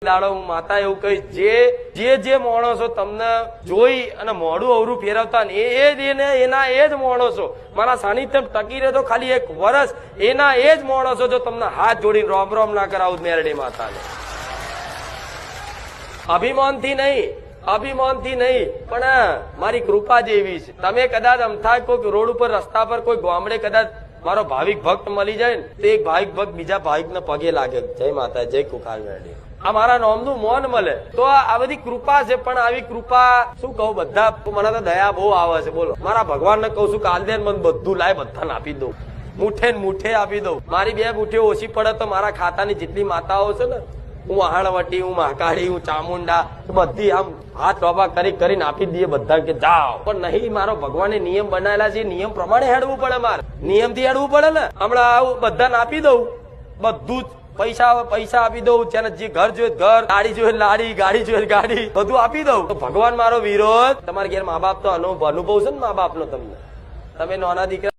દાડો હું માતા એવું કહીશ, જે માણસો તમને જોઈ અને મોઢું અવરું ફેરવતા ને એના એ જ માણસો મારા સાનિધ્ય ટકી રહે તો ખાલી 1 વર્ષ એના એ જ માણસો જો તમને હાથ જોડીને રોમ રોમ ના કરાવું મેરડી માતાને. અભિમાનથી નહીં પણ મારી કૃપા જેવી છે. તમે કદાચ અમથા કોઈ રોડ ઉપર રસ્તા પર કોઈ ગામડે કદાચ મારો ભાવિક ભક્ત મળી જાય ને તો એક ભાવિક ભક્ત બીજા ભાવિક ને પગે લાગે, જય માતા, જય કુખાર મેરડી, આ મારા નામનું મોન મળે. તો આ બધી કૃપા છે. પણ આવી કૃપા શું કહું, બધા મને તો દયા બહુ આવે છે. બોલો, મારા ભગવાન ને કહું છું કાલ દે મને બધું લાય, બધાને આપી દઉં, મુઠે ને મુઠે આપી દઉં. મારી 2 મુઠ્ઠીઓ ઓછી પડે તો મારા ખાતાની જેટલી માતાઓ છે ને, હું આહણવટી, હું મહાકાળી, હું ચામુંડા, બધી આમ હાથ ટોપા કરીને આપી દઈએ બધા કે જાઓ. પણ નહીં, મારો ભગવાને નિયમ બનાવેલા છે, નિયમ પ્રમાણે હેડવું પડે. મારે નિયમ થી હેડવું પડે ને. હમણાં આવું બધાને આપી દઉં, બધું જ પૈસા આપી દઉં, જેને જે ઘર જોઈએ ઘર, ગાડી જોઈએ લાડી, ગાડી જોઈએ ગાડી, બધું આપી દઉં. તો ભગવાન મારો વિરોધ. તમારા ઘેર મા બાપ તો અનુભવ છે ને મા બાપ નો. તમે નાના દીકરા